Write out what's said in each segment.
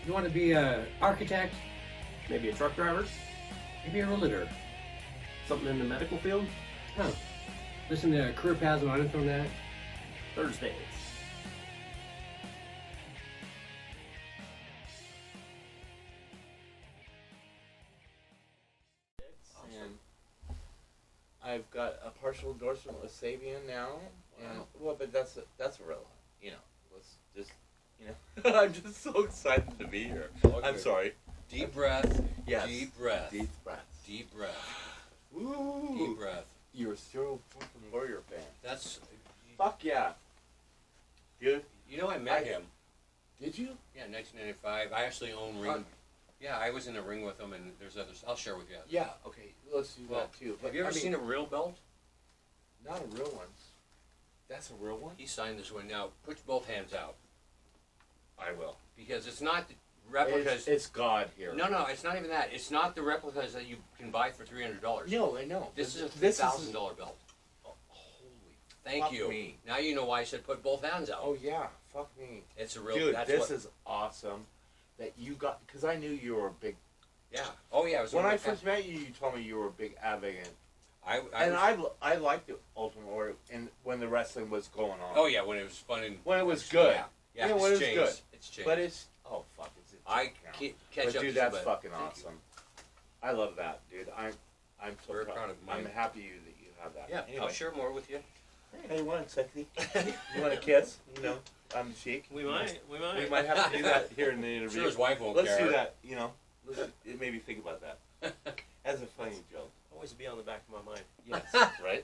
You want to be an architect, Maybe a truck driver? maybe a realtor. Something in the medical field? Huh. Listen to Career Path Unedited on that. Thursdays. And I've got a partial endorsement with Sabian now, and well, but that's a real, let's just, I'm just so excited to be here. I'm sorry. Deep breath. Yes. Deep breath. Deep breath. Deep breath. Ooh. Deep breath. You're still a fucking Warrior fan. That's. Fuck yeah. Dude, You know, I met him. did you? Yeah, 1995. I actually own ring. Yeah, I was in the ring with him, and there's others. I'll share with you. Yeah. Okay. Let's do that too. But Have you ever seen a real belt? Not a real one. That's a real one. He signed this one. Now, put both hands out. I will. Because it's not the replicas. It's God here. No, it's not even that. It's not the replicas that you can buy for $300. No, I know. This is a This is $1,000 belt. Holy. Thank fuck you. me. Now you know why I said put both hands out. Oh yeah. Fuck me. It's a real. Dude, that's this what, is awesome that you got, because I knew you were a big. Yeah. Oh yeah. It was When one I of my first met you, you told me you were a big advocate, I and was- I liked the Ultimate Warrior, and when the wrestling was going on. Oh yeah, when it was fun and When it was good. Yeah, Yeah, it's when it was changed. good. It's changed. But it's fuck, is it? I now? catch But up. dude, to that's you, fucking thank you. awesome. I love that, dude. I'm so Very proud of I'm mine. happy that you have that. Yeah, Anyway. I'll share more with you. Hey, you want a sexy? You want a kiss? I'm the chic. We might. We might have to do that here in the I'm interview. sure his wife won't Let's care. do that. Let's maybe think about that as a funny joke. Always be on the back of my mind. Yes, right.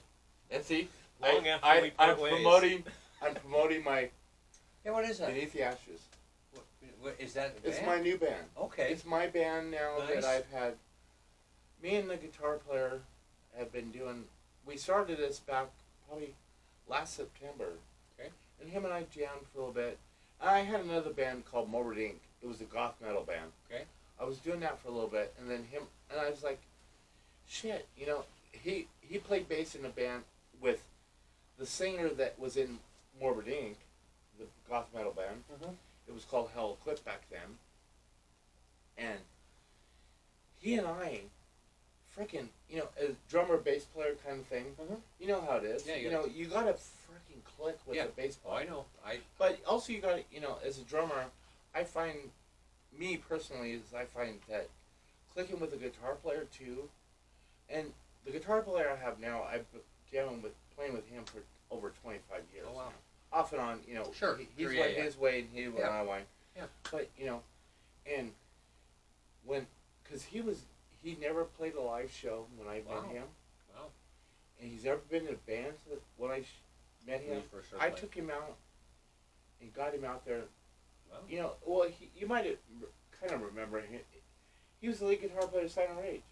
And see, Long after we part ways. I'm promoting my Yeah, what is that? Beneath the Ashes. What is that? a It's band? my new band. Okay. It's my band now Nice. that I've had. Me and the guitar player have been doing. We started this back probably last September. Okay. And him and I jammed for a little bit. I had another band called Morbid Inc. It was a goth metal band. Okay. I was doing that for a little bit, and then him and I was like, shit, he played bass in a band with the singer that was in Morbid Inc., the goth metal band. Mhm. It was called Hell Equipped back then. And he and I, freaking, a drummer bass player kind of thing. Mhm. You know how it is. Yeah, you gotta freaking click with Yeah. the bass Oh, player. I know. But also you gotta, as a drummer, I find, me personally, I find that clicking with a guitar player too, and the guitar player I have now, I've been playing with him for over 25 years. Oh, wow. Now. Off and on, Sure. He's Sure, went yeah. his way and he went Yeah. my way. Yeah. But, and because he never played a live show when I Wow. met him. Wow. And he's never been in a band when I met When him. you first started I playing. took him out and got him out there. Wow. Well, you might kind of remember him. He was the lead guitar player of Silent Rage.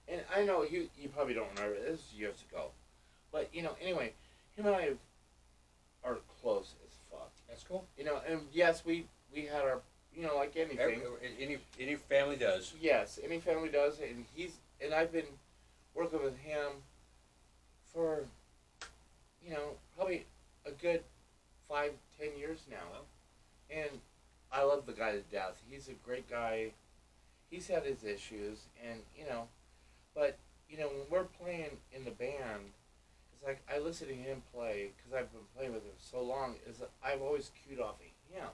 And I know you probably don't remember, this was years ago. But, anyway, him and I are close as fuck. That's cool. And yes, we had our, like anything. Any family does. Yes, any family does, and I've been working with him for, probably a good 5-10 years now. Wow. And I love the guy to death. He's a great guy. He's had his issues, and, but, when we're playing in the band, it's like, I listen to him play, because I've been playing with him so long, I've always cued off of him.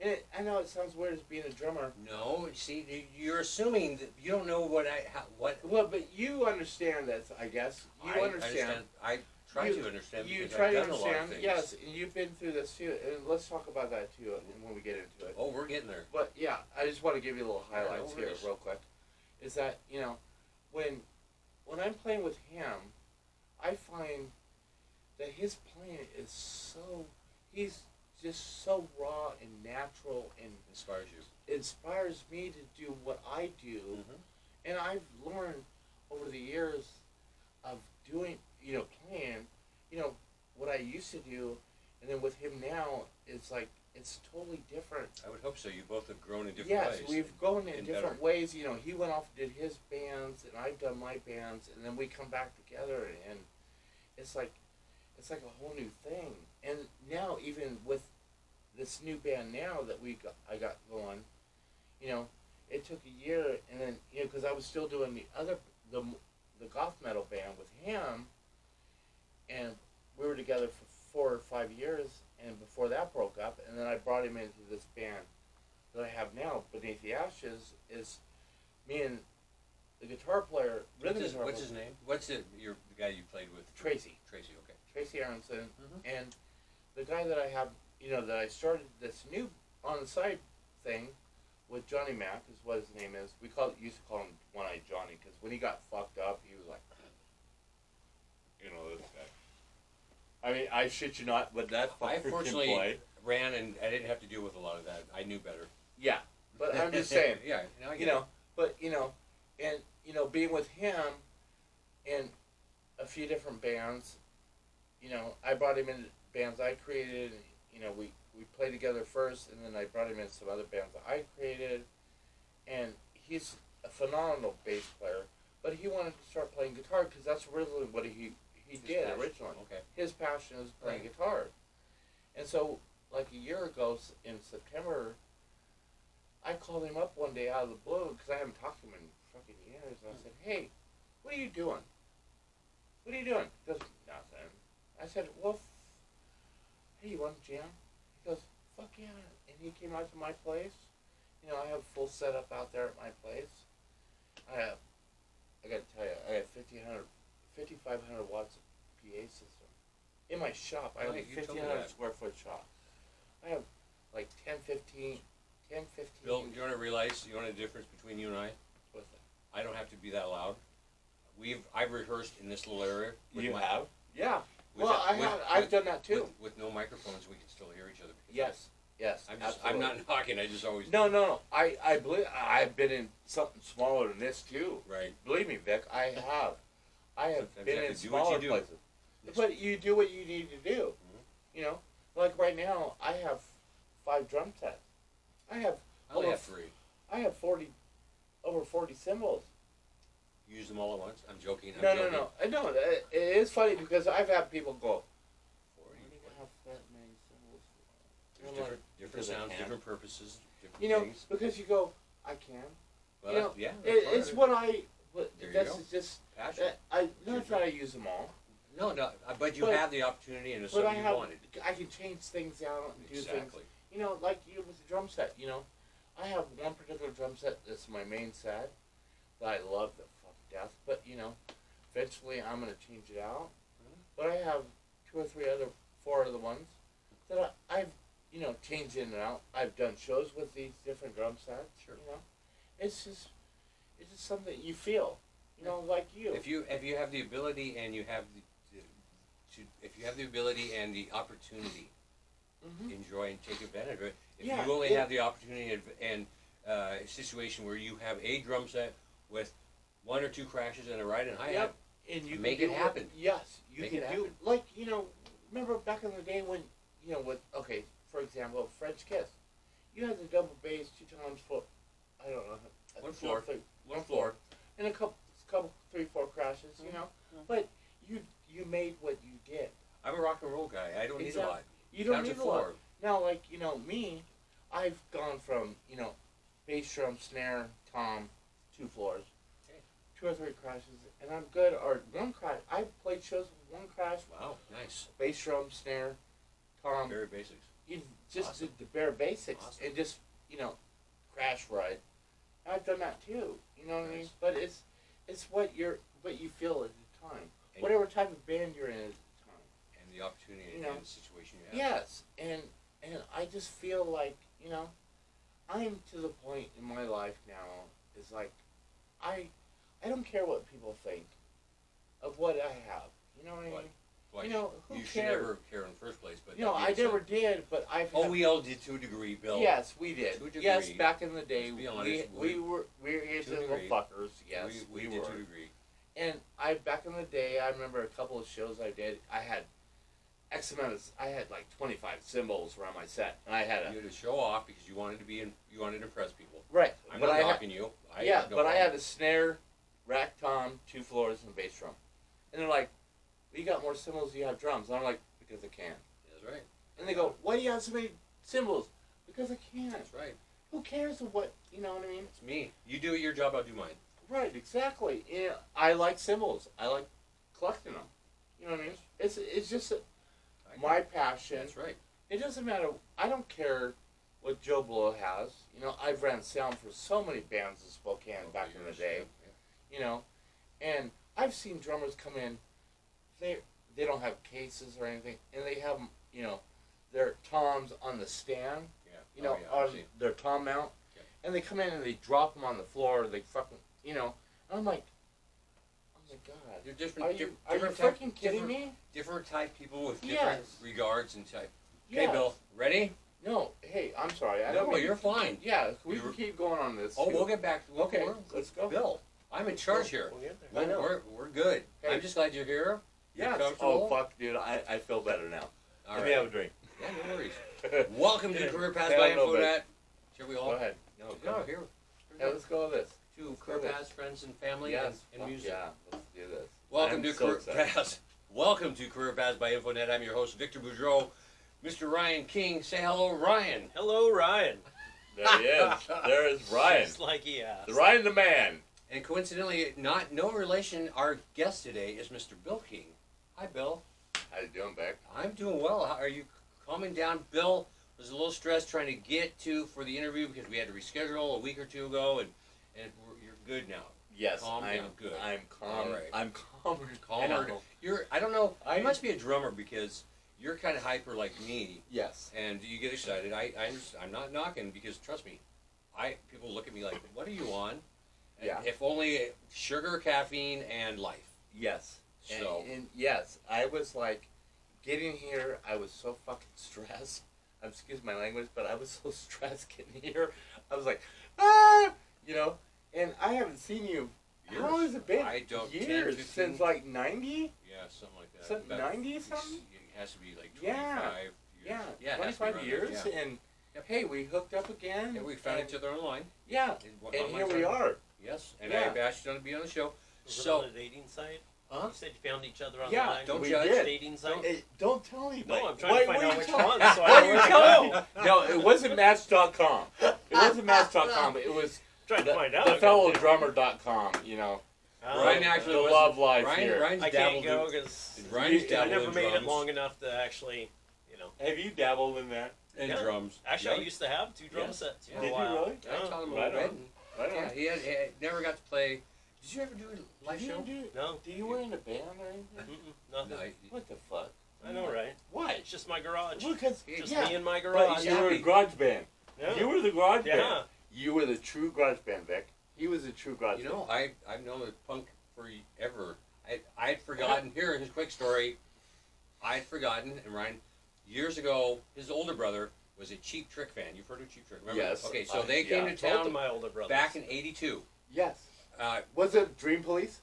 And I know it sounds weird as being a drummer. No, see, you're assuming that you don't know what. Well, but you understand that, I guess. You I understand. I try to understand You because try I've to done a lot of understand. things. Yes, and you've been through this too. And let's talk about that too when we get into it. Oh, we're getting there. But yeah, I just want to give you a little Yeah, no highlights here worries. real quick. Is that, when I'm playing with him, I find that his playing is he's just so raw and natural and Inspires you. inspires me to do what I do. Mhm. And I've learned over the years of doing, playing, what I used to do, and then with him now, it's like, it's totally different. I would hope so. You both have grown in different Yes, ways. we've gone in and different better. ways. He went off and did his bands, and I've done my bands, and then we come back together, and it's like a whole new thing. And now, even with this new band now that I got going, you know, it took a year, and then, you know, because I was still doing the goth metal band with him, and we were together for 4 or 5 years, and before that broke up, and then I brought him into this band that I have now, Beneath the Ashes, is me and the guitar player, What's his name? What's the guy you played with? Tracy. Tracy, okay. Tracy Aronson, and the guy that I have, you know, that I started this new on the side thing with Johnny Mac is what his name is. Used to call him One-Eyed Johnny because when he got fucked up, he was like, you know, this guy. I mean, I shit you not, but that I fucker can fortunately play. ran and I didn't have to deal with a lot of that. I knew better. Yeah, but I'm just saying. Yeah, now I get You know, but you know, and you know, being with him in a few different bands, you know, I brought him into bands I created. And, you know, we played together first, and then I brought him in some other bands that I created. And he's a phenomenal bass player, but he wanted to start playing guitar because that's originally what he did passion. originally. Okay. His passion is playing guitar, and so like a year ago in September, I called him up one day out of the blue because I haven't talked to him in fucking years, and I said, "Hey, what are you doing? What are you doing?" He goes, "Nothing." I said, "Well, hey, you want to jam?" He goes, "Fuck yeah!" And he came out to my place. You know, I have full setup out there at my place. I got to tell you, I have 5,500 watts of PA system in my shop. I have a Right, you told me 1,500 that. square foot shop. I have like 10, 15. Bill, you want to realize, you know the difference between you and I? What's that? I don't have to be that loud. I've rehearsed in this little area. With Yeah. with Well, that- I've done that too. With no microphones, we can still hear each other. Yes. I'm absolutely. not knocking. I just always. No. I believe I've been in something smaller than this too. Right. Believe me, Vic, I have. I have Sometimes been you have in to do what smaller you do. places. But you do what you need to do. Mm-hmm. You know, like right now, I have 5 drum sets. I have I only have 3. I have over 40 cymbals. Use them all at once. I'm joking. No. I know it is funny because I've had people go, 40. "Why do you have that many cymbals for?" There's I'm like, different because I sounds, can. different purposes, different You know, things. because you go, I can. Well, You know, yeah. It's what I. There you That's go. just. Passion. Not that I use them all, No, but you But- have the opportunity and it's but I something you have. wanted. I can change things out and do things. Exactly. You know, like you with the drum set. You know, I have one particular drum set that's my main set that I love to fuck death. But you know, eventually I'm gonna change it out. Mhm. But I have 4 other ones that I've changed in and out. I've done shows with these different drum sets. Sure. You know, it's just something you feel. You know, like you. If you have the ability and you have if you have the ability and the opportunity, Mhm. enjoy and take advantage of it. If Yeah, you only it- have the opportunity and a situation where you have a drum set with 1 or 2 crashes and a ride and hi-hat, Yep. And you Make can it do happen. Yes, you Make can it do happen. like remember back in the day when for example, French Kiss, you had the double bass 2 times foot. I don't know. One floor. One floor, and a couple 3, 4 crashes. You know, but you made what you did. I'm a rock and roll guy. I don't need a Exactly. lot. You don't Down to need a lot. 4. Now, like me, I've gone from bass drum, snare, tom, 2 floors, Okay. 2 or 3 crashes, and I'm good. Or 1 crash. I played shows with 1 crash, Wow, nice. bass drum, snare, tom, Very basics. just Awesome. the bare basics, Awesome. and just crash ride. I've done that too. You know what I mean? Nice. But it's what you feel at the time, And- whatever type of band you're in at the time. And the opportunity You know. and the situation you have. Yes, and I just feel like I'm to the point in my life now is like I don't care what people think of what I have. You know what I mean? Like, Who you should cares? never care in the first place. But I never did, but I've. Oh, had- we all did to a degree, Bill. Yes, we did. To a degree. Yes, back in the day, Let's be honest, we were into to a little degree. fuckers. Yes, we we did were. to a degree. And back in the day, I remember a couple of shows I did. I had X amount of. I had like 25 cymbals around my set, and I had You had to show off because you wanted to impress people. right. I'm but not I had, knocking you. I yeah, have no but I problem. had a snare, rack tom, 2 floors, and a bass drum. And they're like, well, "You got more cymbals than you have drums." And I'm like, "Because I can." That's right. And they go, "Why do you have so many cymbals because I can. That's right. Who cares what, you know what I mean? It's me. You do your job, I'll do mine. Right, exactly. Yeah, I like cymbals. I like collecting them. You know what I mean? It's just my passion. That's right. It doesn't matter. I don't care what Joe Blow has. You know, I've ran sound for so many bands in Spokane back in the day. Yeah. You know, and I've seen drummers come in. They don't have cases or anything, and they have, you know, their toms on the stand. Yeah. You know, I've on seen. their tom mount, Yeah. and they come in and they drop them on the floor. They fucking, you know, and I'm like, oh my god, They're different. are you different type- freaking kidding different, me? Different type people with different Yes. regards and type. Okay, Yes. Bill, ready? No, hey, I'm sorry. I No, don't but mean- you're fine. Yeah, we You can were- keep going on this. Oh, too. we'll get back. Okay, we're- let's go. Bill, I'm in charge here. We'll get there. I know. We're good. Hey. I'm just glad you're here. You're Yes. comfortable. Oh, fuck, dude. I feel better now. All Let right. me have a drink. Yeah, no worries. Welcome to Yeah. Career Path Yeah, by I know, InfoNet. Shall we all? Go ahead. No, No. come here. Yeah, let's go with this. To Career go. Paths, friends and family, Yes. and Fuck music. yeah, let's do this. Welcome I'm to so Career excited. Paths. Welcome to Career Paths by InfoNet. I'm your host, Victor Boudreau. Mr. Ryan King. Say hello, Ryan. Hello, Ryan. There he is. There is Ryan. Just like he asked. The Ryan the man. And coincidentally, no relation, our guest today is Mr. Bill King. Hi, Bill. How you doing, Beck? I'm doing well. How are you calming down? Bill was a little stressed trying to get to for the interview because we had to reschedule a week or two ago, and you're good now. Yes, Calm I'm down, good. I'm calm. All right. I'm calmer. Calmer. now. I don't know. I- You must be a drummer because you're kind of hyper like me, Yes. and you get excited. I'm not knocking because trust me, people look at me like, what are you on? And Yeah. If only sugar, caffeine, and life. Yes. So- And yes, I was like, getting here, I was so fucking stressed. Excuse my language, but I was so stressed getting here. I was like, you know, and I haven't seen you. How long has it been? I don't- 10, Years 15. since like 90. Yeah, something like that. Something About- 90 something? It has to be like 25 Yeah. years. Yeah, it has to be 25 around years, there, yeah. and Yep. hey, we hooked up again. Yeah, we found and, each other online. Yeah, On and my here we phone. are. Yes, and Yeah. I asked you to be on the show. Was it So, on a dating site? huh? You said you found each other Yeah, online. don't we judge. did. Dating site? Don't tell anybody. No, I'm trying to find what out are which you one, telling- so I what know are you where to telling go. me? No, it wasn't Match.com. It wasn't Match.com. It was Trying to find out. the fellowdrummer.com, you know. Ryan actually the was love life Ryan, here. Ryan's I can't dabbled go in- because Ryan's I I dabbled never in made drums it long enough to actually, Have you dabbled in that? and Yeah. drums. Actually, Yeah. I used to have 2 drum Yeah. sets for Yeah. a Did you while. really? I taught him a Right little bit. on. and- Right on. Yeah, he never got to play. Did you ever do a live show? No. Do you were in a band or anything? Nothing. No, What the fuck? I know, right? Why? It's just my garage. Because Just yeah, me in my but garage. you were a happy. garage band. Yeah. You were the garage Yeah. band. You were the true garage band, Vic. He was the true garage You band. know, I've known the punk forever. I'd forgotten. Here, his quick story. I'd forgotten, and Ryan, years ago, his older brother was a Cheap Trick fan. You've heard of Cheap Trick, remember? Yes. Okay, so they yeah. came to Both of town my older brothers. back in '82. Yes. Uh, Was it Dream Police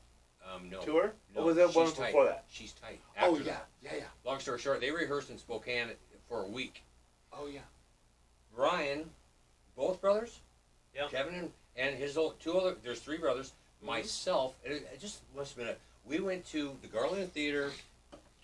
no. tour? No, Or was that one She's Tight. before that? She's Tight. Oh, After yeah. that. Yeah. Long story short, they rehearsed in Spokane for a week. Oh, yeah. Ryan, both brothers, Yeah. Kevin and his there's 3 brothers, myself, it just must have been we went to the Garland Theater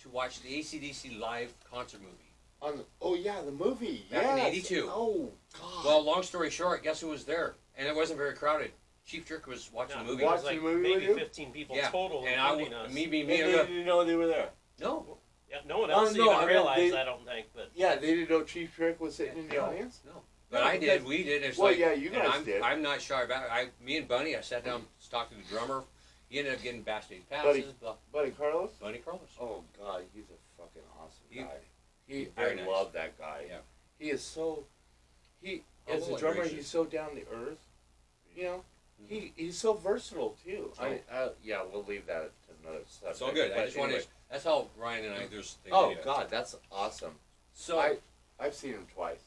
to watch the AC/DC live concert movie. Oh, yeah, the movie. Back in yes. 82. Oh, God. Well, long story short, guess who was there? And it wasn't very crowded. Cheap Trick was watching Yeah, the movie. it Watch was like the movie maybe with you? 15 people Yeah, total, and including us. me being And me, they I go, didn't know they were there. no, Yeah, no one Oh, else no, I even mean, realized, they- I don't think, but Yeah, they didn't know Chief Trick was sitting in the No. audience? no. But No, I did. because- We did. It's Well, like, yeah, you and guys I'm, did. I'm not shy about it. Me and Bunny, I sat down, talked to the drummer. He ended up getting backstage Buddy. passes. Buddy Carlos? Bunny Carlos. Oh, God, he's a fucking awesome He- guy. very I nice. love that guy. Yeah. He is so, as Humble a and drummer, gracious. he's so down to earth. You know, he's so versatile too. Yeah, we'll leave that to another subject. That's all good. I But just wanted. anyway. That's how Ryan and I. There's. things Oh we do. God, that's awesome. So. I've seen him twice.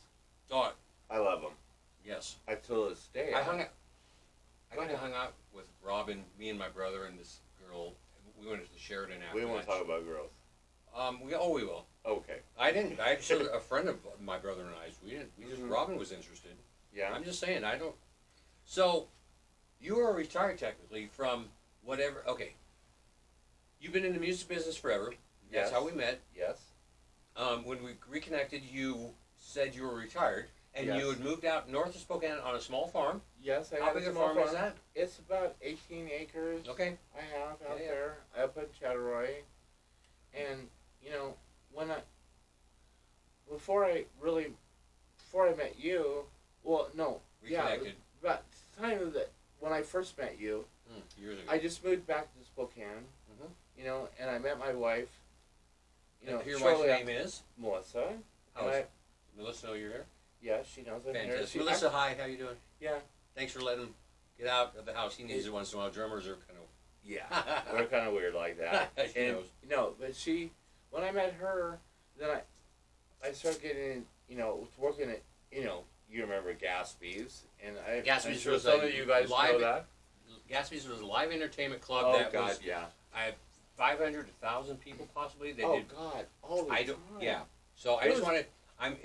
Oh, I love him. yes. I till this day. I kind of hung out with Robin, me and my brother and this girl. We went to the Sheridan after We won't that. talk about girls. We will. Okay. I didn't. I just a friend of my brother and I's. We didn't. We just. Mhm. Robin was interested. Yeah. I'm just saying. I don't. So, you are retired technically from whatever. Okay. You've been in the music business forever. That's Yes. how we met. Yes. When we reconnected, you said you were retired, and Yes. you had moved out north of Spokane on a small farm. Yes, I How have big a a small farm is that? It's about 18 acres. Okay. I have out Yeah, yeah. there up in Chatteroy, and you know when I before I met you, well no, yeah, Reconnected. about the time that when I first met you, Years ago. I just moved back to Spokane, Mhm. you know, and I met my wife. You know, Your shortly wife's after- name is? Melissa. How And is I, Melissa know you're here? yeah, she knows I'm here. Fantastic. She, Melissa, hi. How you doing? yeah, Thanks for letting him get out of the house. He needs it once in a while. Drummers are kind of. yeah, we're kind of weird like that. She And knows. no, but when I met her, then I started getting, you know, working at, you know, you remember Gatsby's, and I'm Gatsby's sure was some a of you guys live- know that. Gatsby's was a live entertainment club Oh that God, was yeah. I have 500 to 1,000 people possibly. They Oh did. God, all the I time. don't. Yeah. So I It just was- wanted. I'm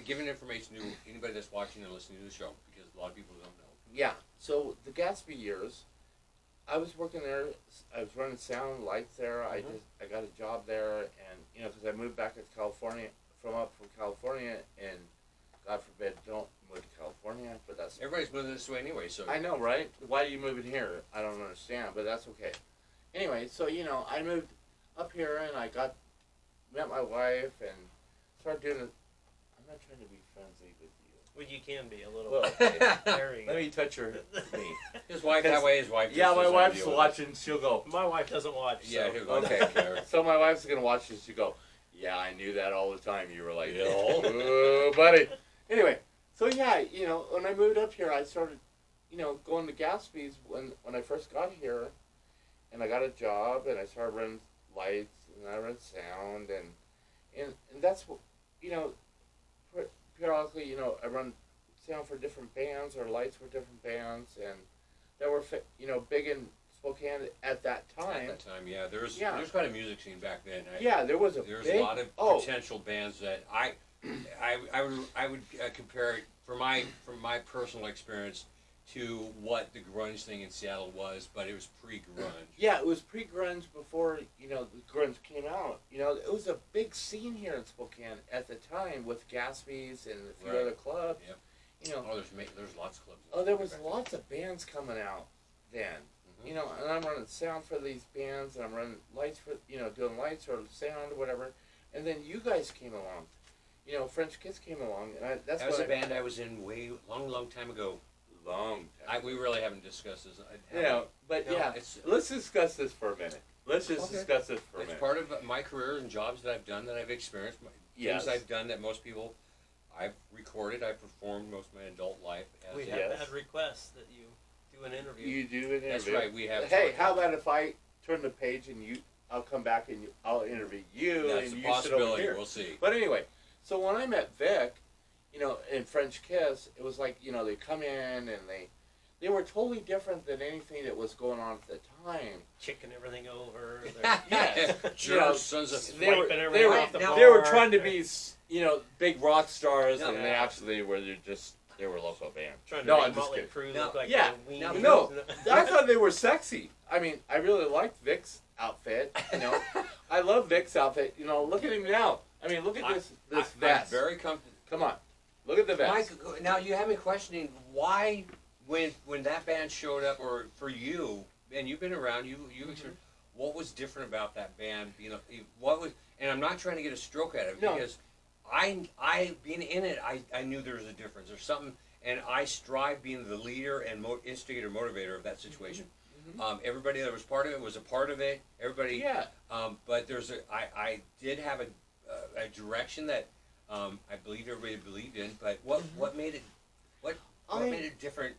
giving information to anybody that's watching and listening to the show because a lot of people don't know. Yeah. So the Gatsby years, I was working there. I was running sound lights there. Mhm. I got a job there, and you know, because I moved back to California from California, and God forbid, don't move to California. But that's Everybody's moving this way anyway, so. I know, right? Why do you move in here? I don't understand, but that's okay. Anyway, so you know, I moved up here, and I met my wife, and started doing it. I'm not trying to be friendly with you. Well, you can be a little. Well, There you let go. me touch your knee. His wife that way. His wife. just Yeah, my doesn't wife's deal with it. watching. She'll go. My wife doesn't watch. Yeah. So. He'll go, Okay. okay. So my wife's gonna watch this. She'll go. Yeah, I knew that all the time. You were like, Yeah. oh, buddy. Anyway, so yeah, you know, when I moved up here, I started, you know, going to Gatsby's when I first got here, and I got a job, and I started running lights, and I ran sound, and that's what, you know, periodically, you know, I run sound for different bands or lights for different bands, and that were, you know, big in Spokane at that time. At that time, yeah. There's Yeah. quite a music scene back then. Yeah, there was a There's big, a lot of potential bands that I would compare it from my personal experience to what the grunge thing in Seattle was, but it was pre-grunge. Yeah, it was pre-grunge before, you know, the grunge came out. You know, it was a big scene here in Spokane at the time with Gatsby's and a few Right. other clubs. Yep. You know, Oh, there's lots of clubs. oh, there was lots of bands coming out then. Mhm. You know, and I'm running sound for these bands, and I'm running lights for, you know, doing lights or sound or whatever. And then you guys came along. You know, French Kiss came along, and that's That was what a band I was in long time ago. long time. We really haven't discussed this. You know, but No, yeah, it's- let's discuss this for a minute. Let's just Okay. discuss this for a It's minute. part of my career and jobs that I've done that I've experienced. Yes. Things I've done that most people, I've recorded, I've performed most of my adult life. As We a- have Yes. had requests that you do an interview. You do an interview. That's right. We have. Hey, how about if I turn the page and I'll come back and I'll interview you That's and a you sit over possibility. here. We'll see. But anyway, so when I met Vic, you know, in French Kiss, it was like, you know, they come in and they were totally different than anything that was going on at the time. Kicking everything over. Yes. Jerks, You know, sons of. They were, Wiping they everything were, off the they were bar. trying to be, you know, big rock stars, No. and they actually were they were local bands. Trying to No, make I'm just Motley kidding. Crue No, look like yeah, the no, Weenies. no. I thought they were sexy. I mean, I really liked Vic's outfit. You know, I love Vic's outfit. You know, look at him now. I mean, look at this I'm vest. very comfortable. Come on, look at the vest. Mike, now you have me questioning why, when that band showed up, or for you, and you've been around, you experienced, what was different about that band? You know, what was, and I'm not trying to get a stroke at it No. because I being in it, I knew there was a difference. There's something, and I strive being the leader and instigator, motivator of that situation. Everybody that was part of it was a part of it. Everybody, Yeah. but I did have a direction that I believe everybody believed in. But what made it what made it different?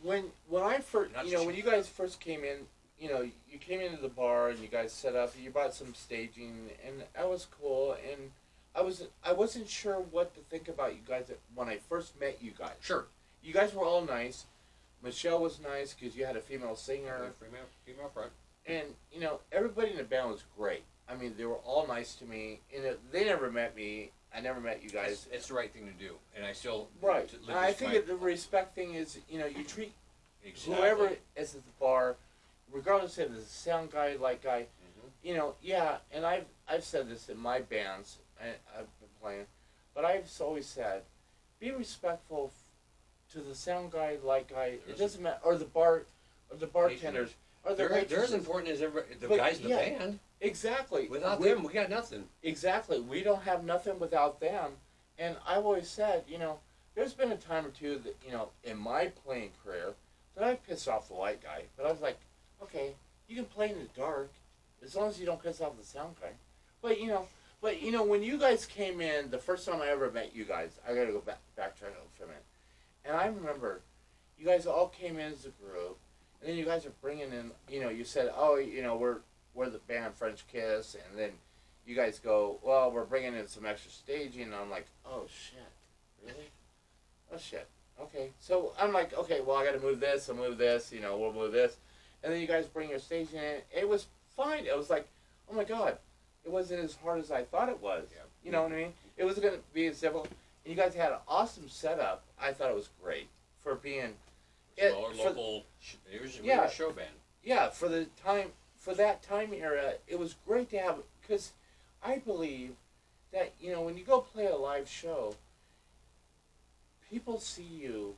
When I first, Not you know, sh- when you guys first came in, you know, you came into the bar and you guys set up. You bought some staging, and that was cool. And I wasn't sure what to think about you guys when I first met you guys. Sure. You guys were all nice. Michelle was nice because you had a female singer, Female front. and you know everybody in the band was great. I mean, they were all nice to me. And they never met me. I never met you guys. It's the right thing to do, and I still Right. to live And I this think life. the respect thing is, you know, you treat Exactly. whoever is at the bar, regardless if it's a sound guy, light guy, Mhm. you know, yeah. And I've said this in my bands I've been playing. But I've always said, be respectful to the sound guy, light guy. It doesn't matter, or the bartenders, or the They're as waitresses. important as the But, guys in the yeah. band. Exactly. Without them, we got nothing. Exactly. We don't have nothing without them. And I've always said, there's been a time or two that, in my playing career, that I pissed off the light guy. But I was like, okay, you can play in the dark as long as you don't piss off the sound guy. But, when you guys came in, the first time I ever met you guys, I got to go backtrack for a minute. And I remember you guys all came in as a group, and then you guys are bringing in, you said, oh, we're the band French Kiss, and then you guys go, well, we're bringing in some extra staging, and I'm like, oh, shit, really? Oh, shit, okay. So I'm like, okay, well, I got to move this, we'll move this, we'll move this. And then you guys bring your staging in. It was fine. It was like, oh, my God, it wasn't as hard as I thought it was. Yeah. You know what I mean? It was going to be as simple. And you guys had an awesome setup. I thought it was great for being... Smaller local. We were a show band. Yeah, for that time era, it was great to have, because I believe that, when you go play a live show, people see you,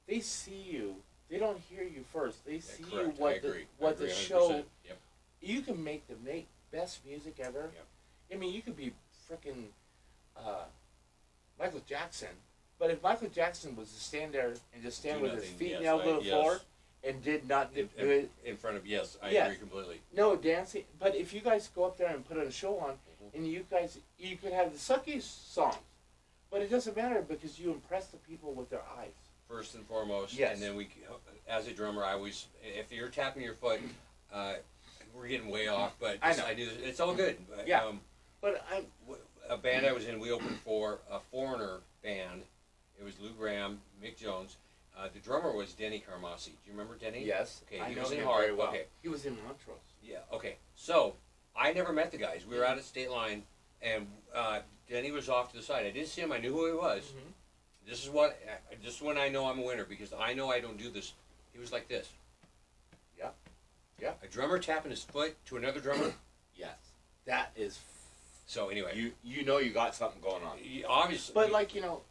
they don't hear you first, they see you what the show, yep. You can make the best music ever. Yep. I mean, you could be frickin' Michael Jackson, but if Michael Jackson was to stand there and just stand with his feet nailed to the floor and did not do it in front of, I agree completely. no dancing, but if you guys go up there and put a show on, and you could have the suckiest songs, but it doesn't matter because you impress the people with their eyes. First and foremost, Yes. and then as a drummer, I always, if you're tapping your foot, we're getting way off, but I know. it's all good. Yeah. But A band I was in, we opened for a foreigner band. It was Lou Graham, Mick Jones. The drummer was Denny Carmassi. Do you remember Denny? yes, Okay, I he know was in him Hart. very well. Okay. He was in Montrose. Yeah, okay. So, I never met the guys. We were out at State Line, and Denny was off to the side. I did see him. I knew who he was. Mm-hmm. This is when I know I'm a winner, because I know I don't do this. He was like this. Yeah. Yeah. A drummer tapping his foot to another drummer. Yes, that is. So anyway, You know you got something going on. obviously. But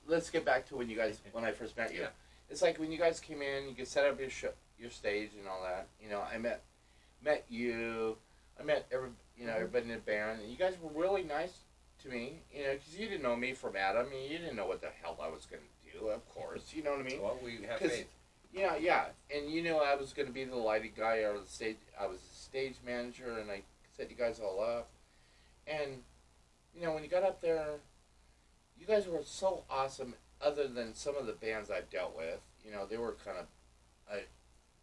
let's get back to when I first met you. Yeah. It's like when you guys came in, you could set up your stage and all that. I met you. I met everybody in the band, and you guys were really nice to me. Because you didn't know me from Adam. I mean, you didn't know what the hell I was going to do. Of course, you know what I mean. Well, we have faith. Yeah, and I was going to be the lighting guy or the stage. I was the stage manager, and I set you guys all up. And when you got up there, you guys were so awesome. Other than some of the bands I've dealt with, they were kind of,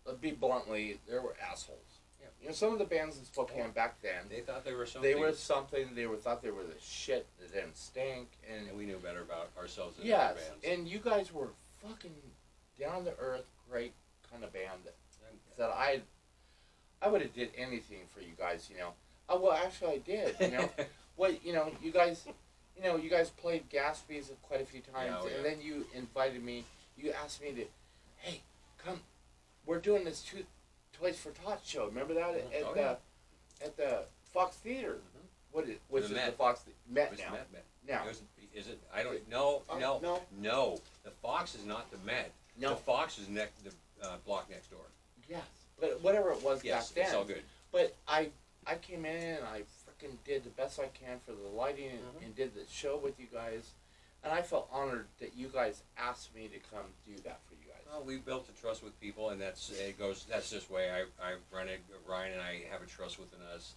I'll be bluntly, they were assholes. Yeah. Some of the bands in Spokane back then, They thought they were something. Thought they were the shit that didn't stink, and we knew better about ourselves than yes, other bands. and you guys were fucking down to earth, great kind of band that I would have did anything for you guys. Oh well, actually I did. You guys played Gatsby's quite a few times, and then you invited me. You asked me to, hey, come. We're doing this Toys for Tots show. Remember that at the Fox Theater? Which is the Fox Met now. Now. Is it? I don't know. No. The Fox is not the Met. No. The Fox is the block next door. Yes, but whatever it was Yes, back then. it's all good. But I came in and I freaking did the best I can for the lighting and did the show with you guys, and I felt honored that you guys asked me to come do that for you guys. Well, we built a trust with people, and that's this way. I run it. Ryan and I have a trust within us.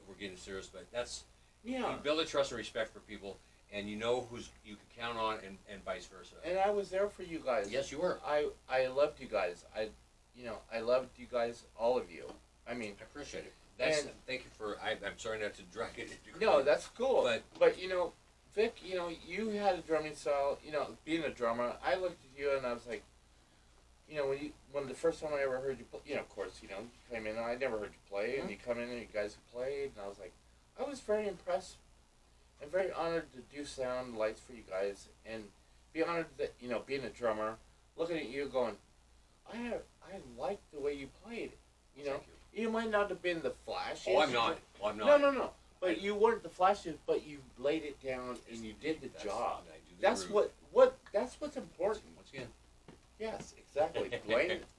We're getting serious, but you build a trust and respect for people, and you know who's you can count on, and vice versa. And I was there for you guys. Yes, you were. I loved you guys. I loved you guys, all of you. I mean, I appreciate it. Thank you for. I'm sorry not to drag it into. No, that's cool. But Vic, you had a drumming style. Being a drummer, I looked at you and I was like, when the first time I ever heard you play, of course, you came in and I never heard you play, and you come in and you guys played, and I was like, I was very impressed and very honored to do sound lights for you guys, and be honored that being a drummer, looking at you going, I like the way you played. Thank you. You might not have been the flash. Oh, I'm not. No. But you weren't the flashiest, but you laid it down and you did the job. I do That's agree. that's what's important. Once again. Yes, exactly.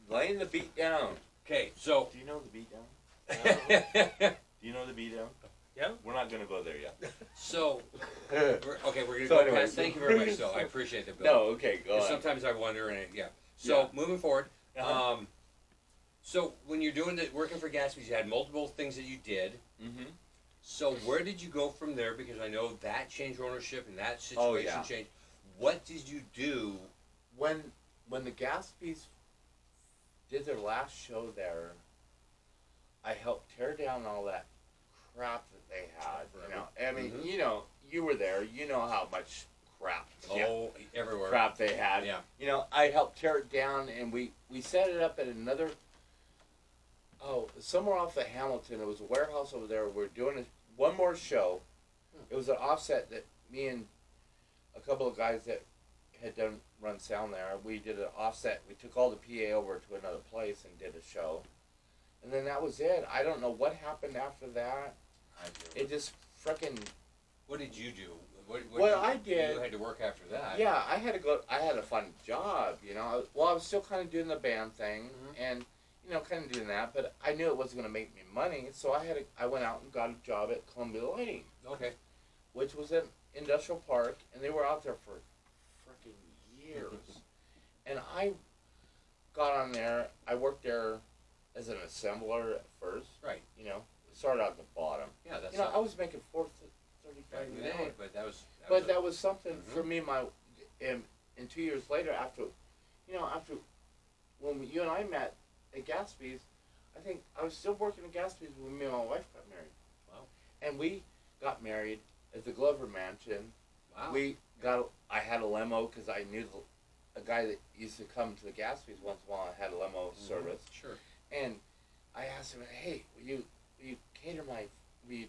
laying the beat down. Okay, so. Do you know the beat down? so Do you know the beat down? Yeah. We're not gonna go there yet. we're gonna So go anyway. past. Thank you very much, though. I appreciate that, Bill. No, okay, go on. Sometimes I wonder, and So Yeah. moving forward, Uh-huh. so when you're doing working for Gatsby's, you had multiple things that you did. Mm-hmm. So where did you go from there? Because I know that changed ownership and that Oh, situation yeah. changed. What did you do? When the Gatsby's did their last show there, I helped tear down all that crap that they had. You know, I mean, Mhm. you know, you were there. You know how much crap. Oh, everywhere. Crap they had. Yeah. You know, I helped tear it down, and we set it up at another. Oh, somewhere off of Hamilton. It was a warehouse over there. We're doing one more show. It was an offset that me and a couple of guys that had run sound there. We did an offset. We took all the PA over to another place and did a show, and then that was it. I don't know what happened after that. It just freaking. What did you do? Well, I did. You had to work after that. Yeah, I had to go. I had a fun job, you know. Well, I was still kind of doing the band thing, Mhm. and you know, kind of doing that. But I knew it wasn't going to make me money, so I went out and got a job at Columbia Lighting, Okay. which was an industrial park, and they were out there for freaking years. And I got on there. I worked there as an assembler at first. Right. You know, started out at the bottom. Yeah, that's You know, not I was making $4.35 back in the an hour. day, but that was. But that was something for Mhm. me. And 2 years later, after when you and I met at Gatsby's, I think I was still working at Gatsby's when me and my wife got married. Wow. And we got married at the Glover Mansion. Wow. I had a limo because I knew a guy that used to come to the Gatsby's once in a while. I had a limo Mhm. service, Sure. and I asked him, "Hey, will you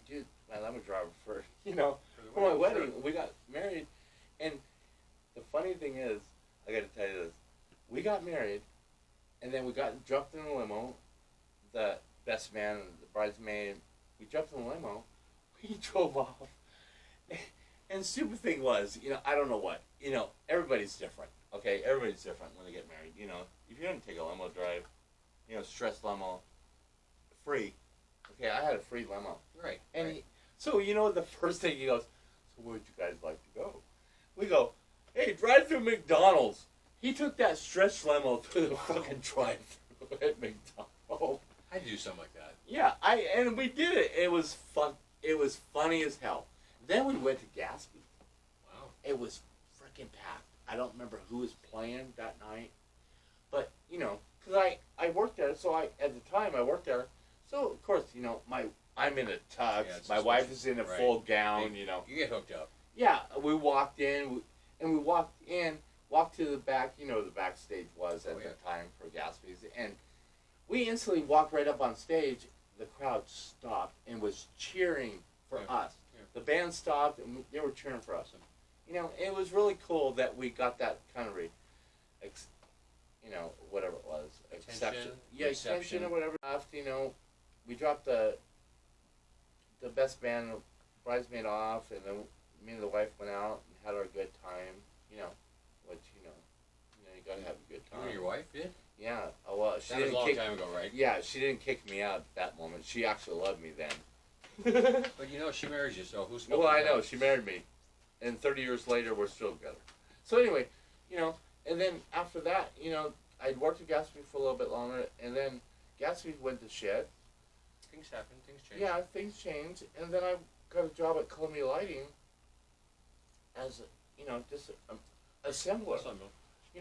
do my limo driver for for my wedding?" Sure. We got married, and the funny thing is, I got to tell you this: we got married, and then we got jumped in the limo. The best man and the bridesmaid, we jumped in the limo. We drove off, and stupid thing was, I don't know what, everybody's different. Okay, everybody's different when they get married. If you're gonna take a limo drive, stress limo, free. Okay, I had a free limo. Right. And right. so the first thing he goes, "So where'd you guys like to go?" We go, "Hey, drive through McDonald's." He took that stretch limo through the fucking drive-through at McDonald's. I do something like that. Yeah, and we did it. It was fun. It was funny as hell. Then we went to Gatsby. Wow. It was freaking packed. I don't remember who was playing that night, but because I worked there, so at the time I worked there. So of course, I'm in a tux. Yeah, it's my just wife special. is in a Right. full gown. You get hooked up. Yeah, we walked in, walked to the back. The backstage was at Oh, yeah. the time for Gatsby's, and we instantly walked right up on stage. The crowd stopped and was cheering for Yeah. us. Yeah. The band stopped and they were cheering for us. It was really cool that we got that kind of whatever it was, exception, reception. extension or whatever. After we dropped the best man bridesmaid off, and then me and the wife went out and had our good time. Which you gotta have a good You time. and your wife did? Yeah. Oh, well, she That was a didn't long kick. time ago, right? Yeah, she didn't kick me out at that moment. She actually loved me then. But she marries you, so who's Well, I know she married me, and 30 years later we're still together. So anyway, and then after that, I'd worked at Gatsby for a little bit longer, and then Gatsby went to shit. Things happen, things change. Yeah, things changed, and then I got a job at Columbia Lighting as just a assembler. That's not real.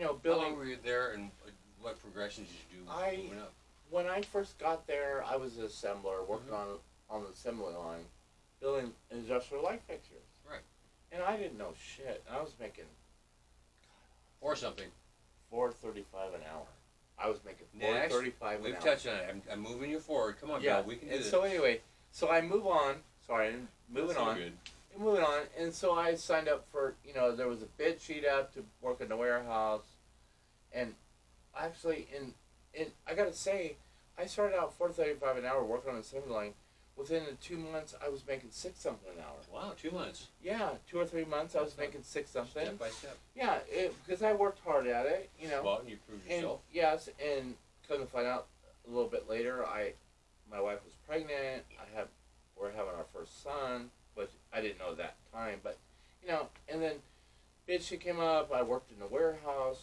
How long Building. were you there, and what progressions did you do moving up? When I first got there, I was an assembler working on the assembly line, building industrial light fixtures. Right. And I didn't know shit. I was making Or something. $4.35 an hour. I was making Next, $4.35 an we've hour. touched on it. I'm moving you forward. Come on, Yeah, Bill. We can do and this. so anyway, so I move on. Sorry, moving That's so on. good. Moving on, and so I signed up for, there was a bid sheet up to work in the warehouse, and actually, I gotta say, I started out $4.35 an hour working on the assembly line, within the 2 months, I was making $6 something an hour. Wow, 2 months. Yeah, 2 or 3 months, I was making $6 something. Step by step. Yeah, because I worked hard at it, you know. Well, you proved And yourself. yes, and come to find out a little bit later, my wife was pregnant. We're having our first son, but I didn't know that time. But you know, and then bid shit came up. I worked in the warehouse,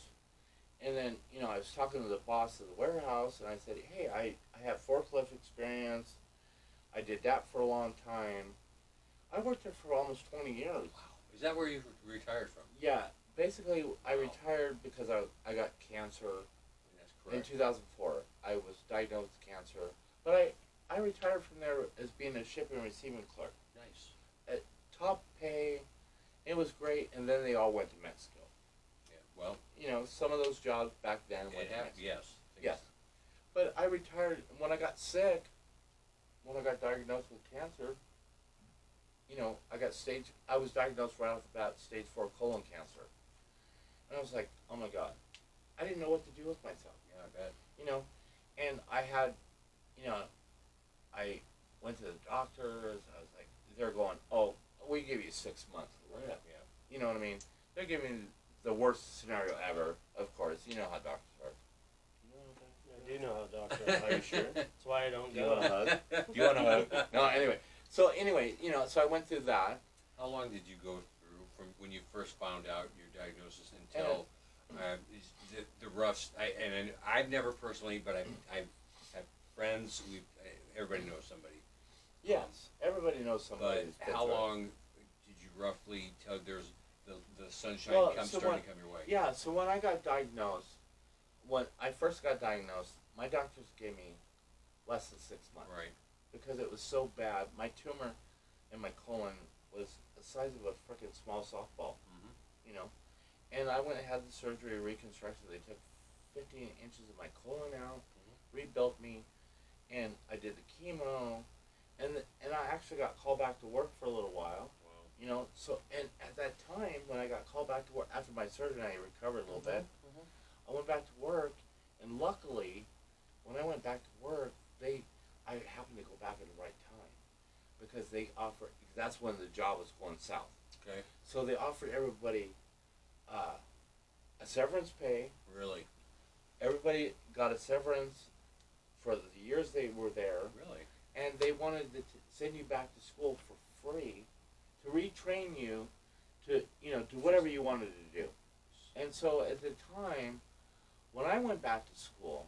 and then you know I was talking to the boss of the warehouse, and I said, "Hey, I have forklift experience. I did that for a long time. I worked there for almost 20 years." Wow. Is that where you retired from? Yeah, basically, I Wow. retired because I got cancer. That's In correct. 2004, I was diagnosed with cancer, but I retired from there as being a shipping and receiving clerk. Nice. Top pay, it was great, and then they all went to Mexico. Yeah. Well, You know, some of those jobs back then went it to happened. Mexico. Yes. Yes. But I retired when I got sick. When I got diagnosed with cancer, you know, I was diagnosed right off the bat, stage 4 colon cancer, and I was like, oh my god, I didn't know what to do with myself. Yeah, I bet. You know, and I had, you know, I went to the doctors. I was like, they're going, oh, we give you 6 months. Yeah. You know what I mean? They're giving me the worst scenario ever. Of course, you know how doctors are. I do know how doctors Are you sure? That's why I don't Do you go. want a hug? Do you want a hug? No. Anyway, you know, so I went through that. How long did you go through from when you first found out your diagnosis until the rough? I've never personally, but I've had friends. Everybody knows somebody. Yes, everybody knows somebody. But who's been how through it. long did you roughly till there's the sunshine Well, comes so starting when- to come your way? Yeah, so when I got diagnosed, when I first got diagnosed, my doctors gave me less than 6 months. Right. Because it was so bad. My tumor in my colon was the size of a freaking small softball, Mm-hmm. you know. And I went and had the surgery, reconstruction. They took 15 inches of my colon out, rebuilt me, and I did the chemo, and I actually got called back to work for a little while. Wow. You know, so, and at that time, when I got called back to work, after my surgery, I recovered a little bit, I went back to work, and luckily, when I went back to work, I happened to go back at the right time, because that's when the job was going south. Okay. So they offered everybody a severance pay. Really. Everybody got a severance for the years they were there, Really. and they wanted to send you back to school for free to retrain you to, you know, do whatever you wanted to do. And so at the time, when I went back to school,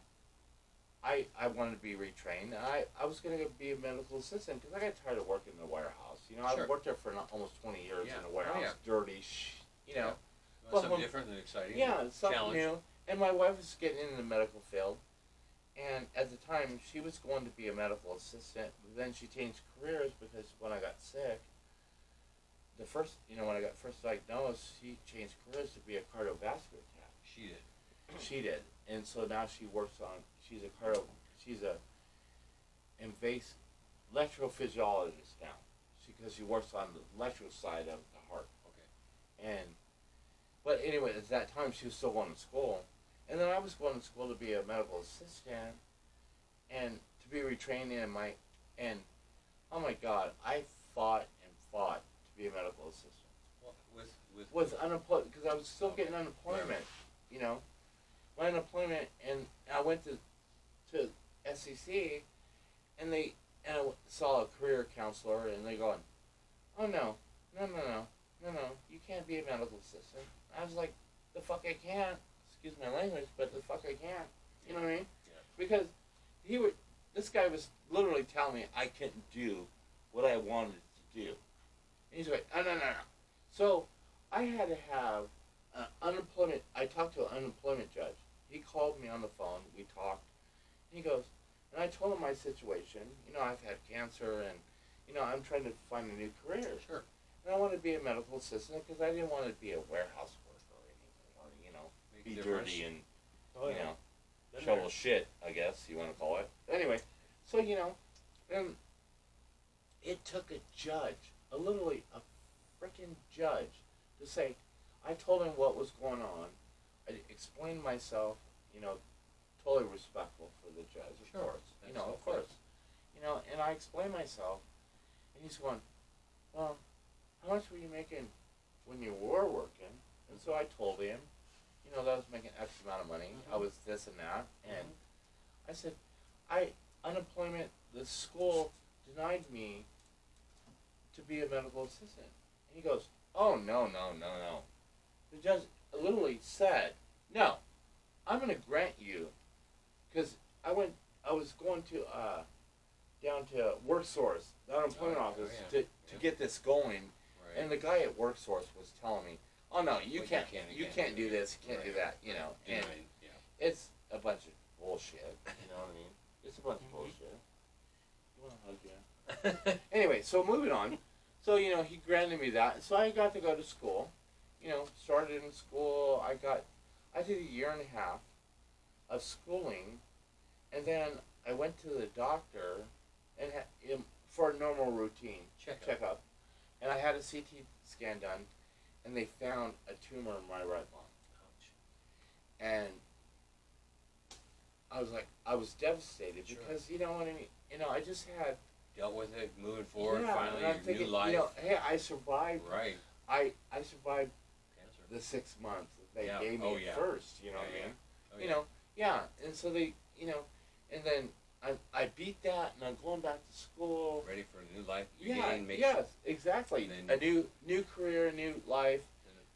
I wanted to be retrained. I was going to be a medical assistant because I got tired of working in the warehouse. You know, Sure. I worked there for almost 20 years Yeah. in a Oh, warehouse, yeah. dirty, you know. Well, Well, something different and exciting. Yeah, it's something Challenge. new. And my wife was getting in the medical field, and at the time she was going to be a medical assistant. But then she changed careers because when I got sick, when I got first diagnosed, she changed careers to be a cardiovascular tech. She did. She did, and so now she's a invasive electrophysiologist now, because she works on the electrical side of the heart. Okay. But anyway, at that time she was still going to school, and then I was going to school to be a medical assistant, and to be retrained and oh my God, I fought to be a medical assistant. Well, With unemployment, because I was still Okay. getting unemployment, you know, my unemployment, and I went to SEC, and I saw a career counselor, and they going, oh no, you can't be a medical assistant. I was like, the fuck I can't, excuse my language, but the fuck I can't, you know what I mean? Yeah. Because this guy was literally telling me I couldn't do what I wanted to do. And he's like, no. So I had to have unemployment. I talked to an unemployment judge. He called me on the phone. We talked. And he goes, and I told him my situation. You know, I've had cancer, and you know, I'm trying to find a new career. Sure. And I wanted to be a medical assistant because I didn't want to be a warehouse worker anymore. You know, Make a be difference. dirty and Oh, you yeah. know, Been shovel there. shit, I guess you want to call it. Anyway, so you know, and it took a judge, literally a freaking judge, to say. I told him what was going on. I explained myself. You know, totally respectful for the judge, of Sure. course. You That's know, so of fair. course. You know, and I explained myself, and he's going, well, how much were you making when you were working? And so I told him, you know, that I was making X amount of money. I was this and that. And I said, unemployment, the school denied me to be a medical assistant. And he goes, oh, no. The judge literally said, no, I'm going to grant you, because I was going to, down to WorkSource, the unemployment office, to get this going. Right. And the guy at WorkSource was telling me, oh, no, you Well, can't you do can't do this, you can't do that, you know. And it's a bunch of bullshit, you know what I mean? It's a bunch of bullshit. You want to hug, yeah? Anyway, so moving on. So, you know, he granted me that. So I got to go to school. You know, started in school. I did a year and a half of schooling. And then I went to the doctor and for a normal routine checkup. And I had a CT scan done. And they found a tumor in my right lung. Ouch. And I was devastated because, you know what I mean? You know, I just had... Dealt with it, moving forward, yeah, finally, and I'm your thinking, new life. you know, hey, I survived. Right. I survived Cancer. the 6 months that they Yeah. gave me Oh, at yeah. first, you know what I Yeah, mean? Oh, You know, yeah, and so they, you know, and then I beat that, and I'm going back to school. Ready for a new life. Yeah, Make yes, exactly. And A then- new career, a new life.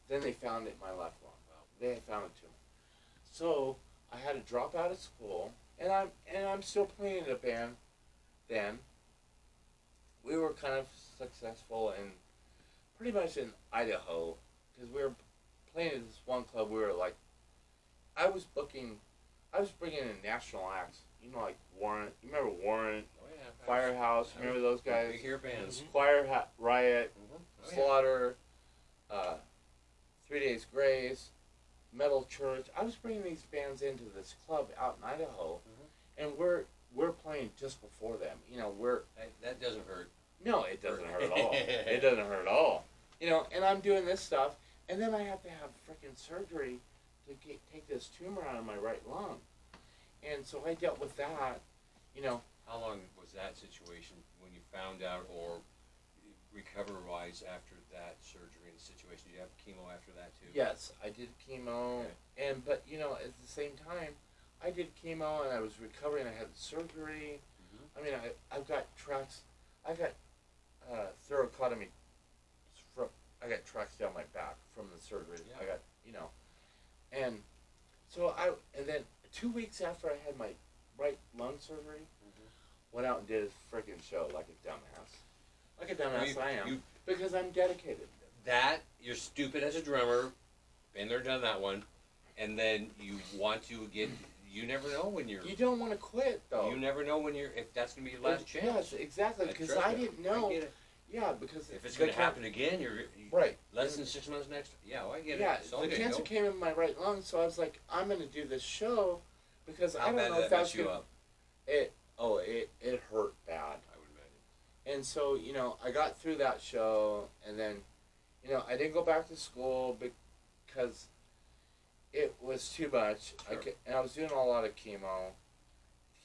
Then they found it in my left lung. Wow. They found it tumor. So I had to drop out of school, and I'm still playing in a band. Then we were kind of successful in pretty much in Idaho, because we were playing at this one club. We were like, I was bringing in national acts. You know, like Warren. You remember Warren? Oh, yeah. Firehouse. Remember those guys? Big hair bands. Riot, Oh, yeah. Slaughter, 3 Days Grace, Metal Church. I was bringing these bands into this club out in Idaho, and we're playing just before them. You know, That doesn't hurt. no, it doesn't hurt at all. It doesn't hurt at all. You know, and I'm doing this stuff, and then I have to have freaking surgery to take this tumor out of my right lung, and so I dealt with that. You know, How long was that situation when you found out, or recover-wise after that surgery and situation? Did you have chemo after that too? yes, I did chemo, Okay. but you know, at the same time, I did chemo and I was recovering. I had surgery. I mean, I've got tracks. I got thoracotomy. I got tracks down my back from the surgery. Yeah. I got, you know, and so and then 2 weeks after I had my right lung surgery, went out and did a freaking show like a dumbass. Like a dumbass I am. Because I'm dedicated. You're stupid as a drummer. Been there, done that one. And then you want to get. You never know when you're. You don't want to quit though. You never know when you're. If that's gonna be your last chance. Yes, exactly. Because Trust I me, didn't know. I get it. Yeah, because If it's the gonna happen again, you're right. less than 6 months next. Yeah, well, I get Yeah, it. It's all the good. cancer Go. came in my right lung, so I was like, I'm gonna do this show because I How don't bad know did if that that's mess you gonna. up? It hurt bad. I would imagine. And so, you know, I got through that show, and then, you know, I didn't go back to school because it was too much. Sure. And I was doing a lot of chemo.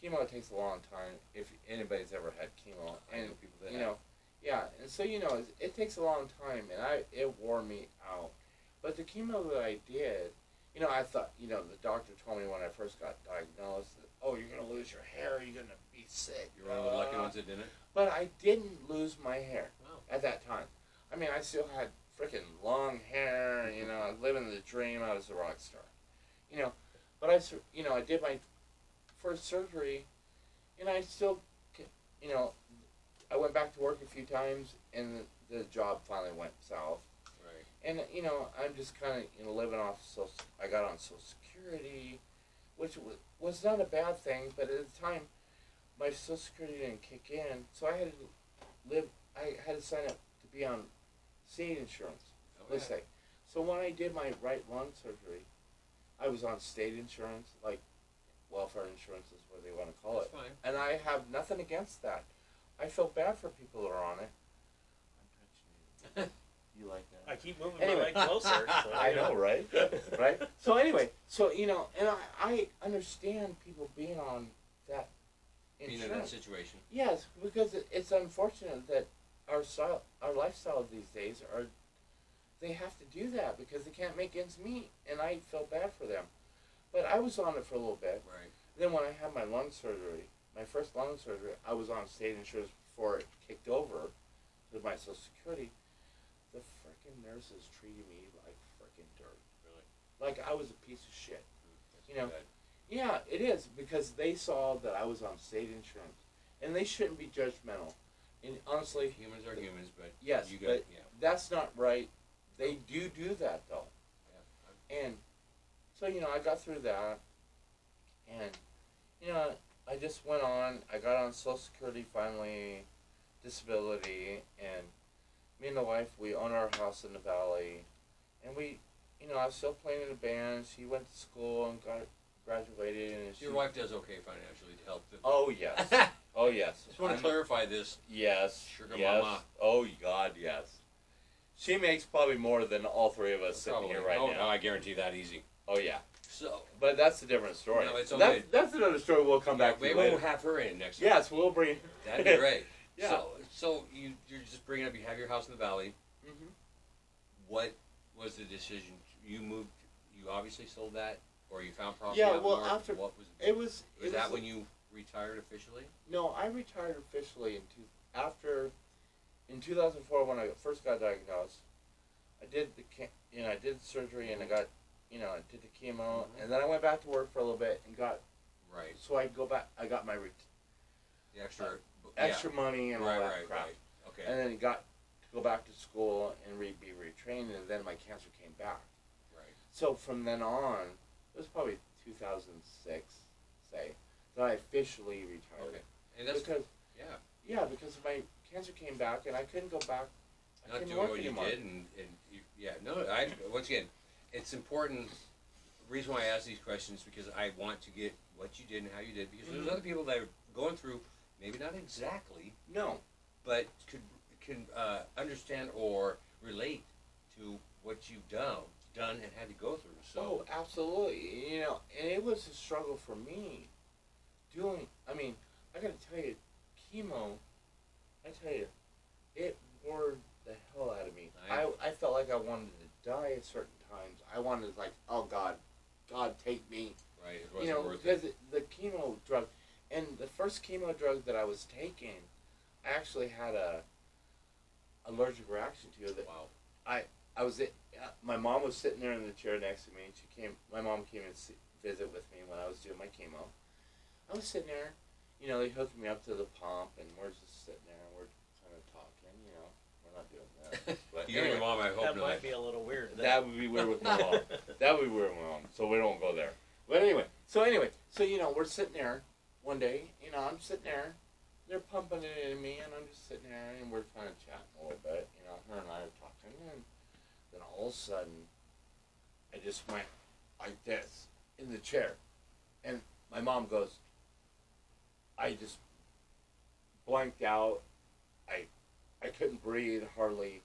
Chemo takes a long time if anybody's ever had chemo. I And, know people that you have. know, yeah, and so, you know, it takes a long time, and it wore me out. But the chemo that I did, you know, I thought, you know, the doctor told me when I first got diagnosed that, oh, you're going to lose your hair, you're going to be sick. You're one of the lucky ones that didn't. But I didn't lose my hair Wow. at that time. I mean, I still had freaking long hair, you know, living the dream. I was a rock star, you know. But I did my first surgery, and I still, you know, I went back to work a few times, and the job finally went south. Right. And, you know, I'm just kind of, you know, living off I got on Social Security, which was not a bad thing, but at the time, my Social Security didn't kick in, so I had to sign up to be on state insurance, let's say. So when I did my right lung surgery, I was on state insurance, like welfare insurance is what they want to call That's it. fine. And I have nothing against that. I feel bad for people who are on it. I'm touching you. You like that? I keep moving Anyway. my leg closer. So, I know, right? Right? So anyway, so, you know, and I understand people being on that being in that insurance. situation. Yes, because it's unfortunate that our lifestyle these days they have to do that because they can't make ends meet, and I feel bad for them. But I was on it for a little bit. Right. Then when I had my lung surgery, my first lung surgery, I was on state insurance before it kicked over to my Social Security. The frickin' nurses treated me like frickin' dirt. Really. Like I was a piece of shit. That's You know, too bad. Yeah, it is because they saw that I was on state insurance, and they shouldn't be judgmental. And honestly, Humans are humans, but yes, you got but yeah. that's not right. They do that though, Yeah. and so I got through that, and I just went on. I got on Social Security finally, disability, and me and the wife we own our house in the valley, and we, I was still playing in the band. She went to school and graduated, and Your wife does okay financially to help the. Oh yes. Oh yes. Just want to clarify this. Yes. Sugar yes. mama. Oh God, yes. She makes probably more than all three of us sitting here right oh, now. no, I guarantee that easy. Oh yeah. So But that's a different story. No, it's that's, okay. that's another story we'll come back to maybe later. we'll have her in next time. Yes, we'll bring. That'd be great. Yeah. So you're just bringing up. You have your house in the valley. Mhm. What was the decision? You moved. You obviously sold that, or you found property. Yeah, up well, north? after- what was It was. was that when you retired officially? No, I retired officially in 2004 when I first got diagnosed. I did I did surgery and I got I did the chemo and then I went back to work for a little bit and got Right. so I go back. I got my The extra. extra money and all Right. that Right. crap. Right. Okay. And then got to go back to school and be retrained, and then my cancer came back. Right. So from then on, it was probably 2006, say, that I officially retired. Okay. And that's Because yeah. because my cancer came back and I couldn't go back. I Not couldn't doing work what you anymore. did, and you, yeah. No. I once again, it's important. The reason why I ask these questions is because I want to get what you did and how you did, because there's other people that are going through maybe not exactly, No. but can understand or relate to what you've done and had to go through. So Oh, absolutely. And it was a struggle for me. I gotta tell you, chemo. I tell you, it wore the hell out of me. I felt like I wanted to die at certain times. I wanted oh God, take me. right, it wasn't worth Because it. the chemo drug, and the first chemo drug that I was taking, I actually had a allergic reaction to it. Wow. I was my mom was sitting there in the chair next to me. My mom came and visit with me when I was doing my chemo. I was sitting there, they hooked me up to the pump, and we're just sitting there and we're kind of talking. We're not doing that. But You and your anyway, mom, I hope That not. might be a little weird. that would be weird with my mom. That would be weird with my mom. So we don't go there. But anyway, so we're sitting there one day. I'm sitting there. They're pumping it in me, and I'm just sitting there, and we're kind of chatting a little bit. Her and I are talking, and then all of a sudden, I just went like this in the chair, and my mom goes. I just blanked out. I couldn't breathe hardly.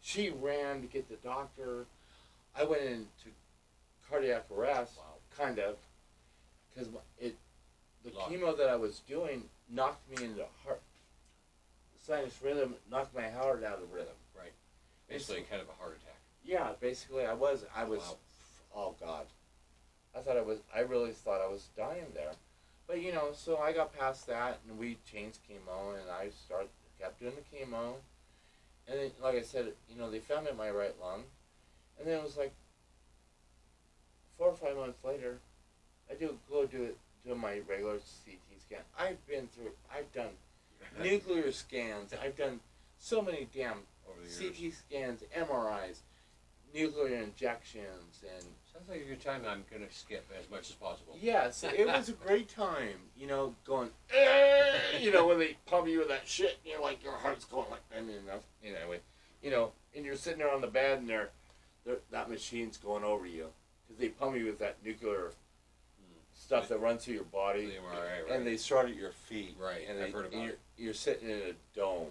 She ran to get the doctor. I went into cardiac arrest, kind of, because the chemo that I was doing knocked me into heart sinus rhythm, knocked my heart out of rhythm. Right. Basically, kind of a heart attack. Yeah, basically, I was. Wow. Oh God, I really thought I was dying there, but so I got past that, and we changed chemo, and I kept doing the chemo, and then, like I said, they found it in my right lung, and then it was like 4 or 5 months later, I do my regular CT scan. I've done nuclear scans. I've done so many damn Over the years. CT scans, MRIs, nuclear injections, and Sounds like a good time. I'm going to skip as much as possible. yes, it was a great time. Going, when they pump you with that shit, and you're like, your heart's going like, anyway, and you're sitting there on the bed, and that machine's going over you because they pump you with that nuclear stuff that runs through your body, The MRI, right. and they start at your feet, Right, and I've heard about it. you're sitting in a dome,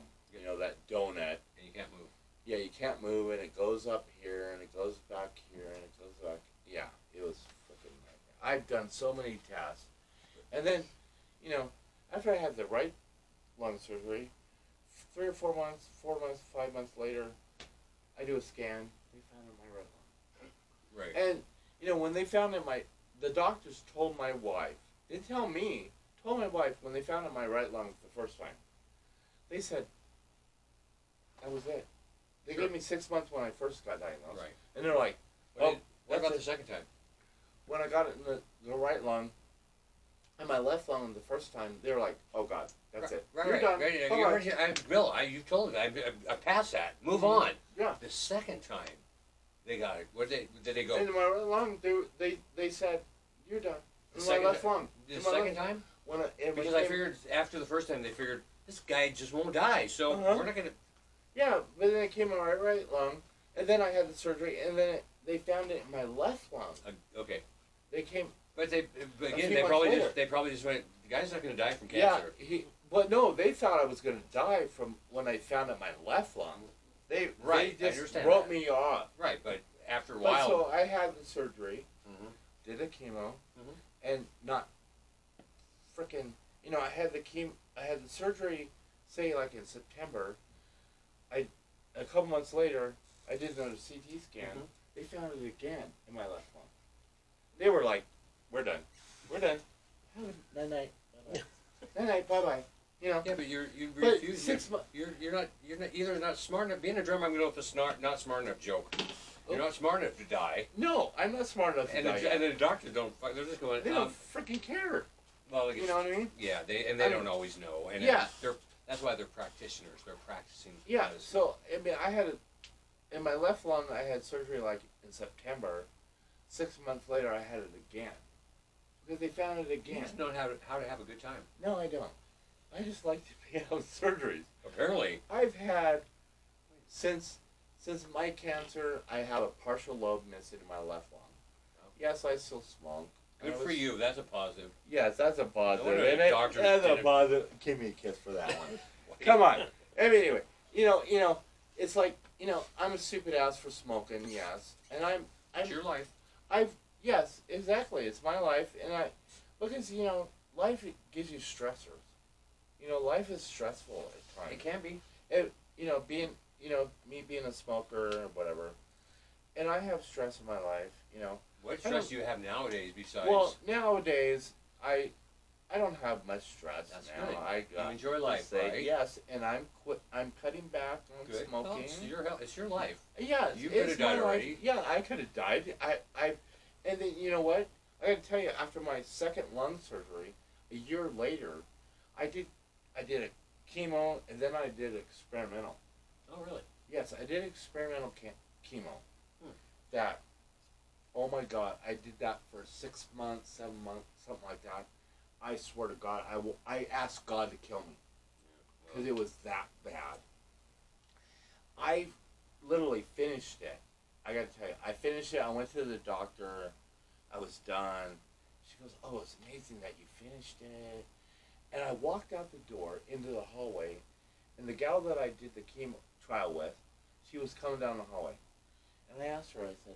that donut. And you can't move. Yeah, you can't move, and it goes up here, and it goes back here, and it goes back. Yeah, it was freaking nightmare. I've done so many tests, and then, after I had the right lung surgery, 3 or 4 months, 4 months, 5 months later, I do a scan. They found it in my right lung. Right. And you know, when they found it, the doctors told my wife. Didn't tell me. Told my wife when they found it in my right lung the first time. They said that was it. They Sure. gave me 6 months when I first got diagnosed. Right. And they're like, What, oh, what about the it. second time? When I got it in the right lung, and my left lung the first time, they were like, oh God, that's it. Right, You're right. done. Right. You Bye-bye. already, Bill, you've told me. I passed that. Move on. Yeah. The second time, they got it. Where did they go? And in my right lung, they said, you're done. The In my second left lung. The In my second left- time? When it Because I became- figured after the first time, they figured this guy just won't die, so Uh-huh. we're not gonna. Yeah, but then it came in my right lung, and then I had the surgery, and then they found it in my left lung. Okay, They came, but few again, months later. they probably just went. The guy's not gonna die from yeah, cancer. but no, they thought I was going to die from when I found it in my left lung. Right, they I just understand wrote that. me off. Right, but after a But while. so I had the surgery, Mhm. did the chemo, Mhm. and not freaking, you know, I had the surgery, say like in September. A couple months later, I did another CT scan. Mhm. They found it again in my left lung. They were like, "We're done. We're done. Night night. Night night. Bye bye." You know. Yeah, but you But refuse. 6 months. You're not either not smart enough. Being a drummer, I'm going to go with the not smart enough joke. You're not smart enough to die, No, I'm not smart enough to and die yet. the doctors don't. They're just going. They don't freaking care. Well, I guess, You know what I mean? yeah, they I don't mean, always know, and yeah. that's why they're practitioners. They're practicing. Yeah. medicine. So I mean, I had in my left lung. I had surgery like in September. 6 months later, I had it again because they found it you again. just know how to have a good time. No, I don't. I just like to be out of surgeries. Apparently, I've had since my cancer, I have a partial lobe missing in my left lung. Yes, I still smoke. good I for was- you. That's a positive. Yes, that's a positive. wonder And if it- doctors that's a didn't- positive. Give me a kiss for that one. Come on. Anyway, you know, it's like, you know, I'm a stupid ass for smoking. Yes, and It's your life. yes, exactly. It's my life, and because you know, life it gives you stressors. You know, life is stressful at times. It can be. You know, me being a smoker or whatever, and I have stress in my life. You know, What I stress don't- do you have nowadays besides? well nowadays I don't have much stress That's now. good. You I enjoy life, say right? yes, and I'm cutting back on Good. smoking. Well, it's your health. It's your life. Yes, You it's coulda died my life. already. Yeah, I could have died. And then you know what? I got to tell you, after my second lung surgery, a year later, I did a chemo, and then I did experimental. Oh, really? Yes, I did experimental chemo. Hmm. That, oh my God, I did that for 6 months, 7 months, something like that. I swear to God, I asked God to kill me because it was that bad. I literally finished it. I got to tell you, I finished it. I went to the doctor. I was done. She goes, "Oh, it's amazing that you finished it." And I walked out the door into the hallway, and the gal that I did the chemo trial with, she was coming down the hallway. And I asked her, I said,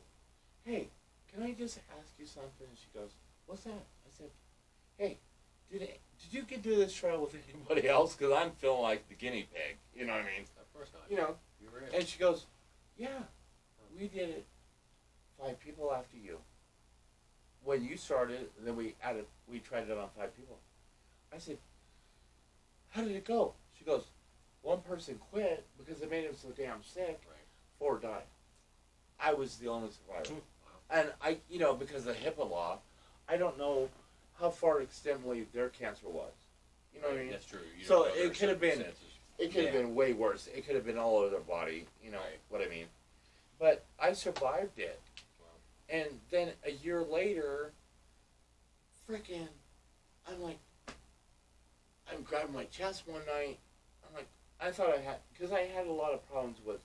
"Hey, can I just ask you something?" And she goes, "What's that?" I said, "Hey, did you get to this trial with anybody else? Because I'm feeling like the guinea pig. You know what I mean? Of course not. You know." You were in. And she goes, "Yeah, we did it 5 people after you. When you started, then we tried it on 5 people." I said, "How did it go?" She goes, "One person quit because it made him so damn sick. Right. 4 died. I was the only survivor." Wow. And because of the HIPAA law, I don't know how far extensively their cancer was. You know what I mean? That's true. You So don't know it their could have been- circumstances. It could have Yeah. been way worse. It could have been all over their body. You know Right. what I mean? But I survived it. Wow. And then a year later, freaking, I'm grabbing my chest one night. I'm like, I thought because I had a lot of problems with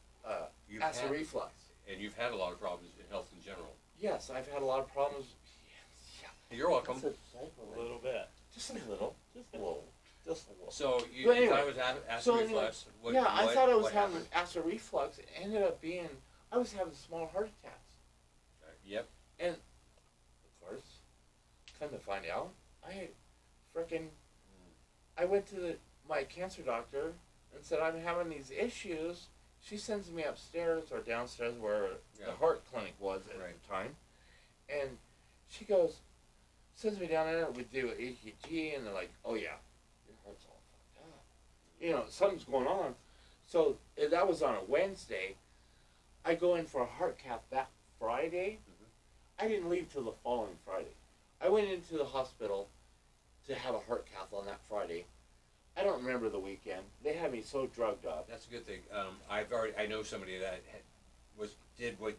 You've acid had- reflux. And you've had a lot of problems in health in general. Yes, I've had a lot of problems. You're welcome. A little bit. Just a little. Just a little. Just a little. So you, But you anyway, thought it was acid so anyway, reflux. What, yeah, I thought I was what having happened? acid reflux. It ended up being, I was having small heart attacks. Yep. And, of course, come to find out, I I went to my cancer doctor and said, I'm having these issues. She sends me upstairs or downstairs where the heart clinic was at the time. And she goes, sends me down there. We do EKG, and they're like, oh, yeah, your heart's all fucked up. You know, something's going on. So that was on a Wednesday. I go in for a heart cath that Friday. I didn't leave till the following Friday. I went into the hospital to have a heart cath on that Friday. I don't remember the weekend. They had me so drugged up. That's a good thing. I know somebody that did what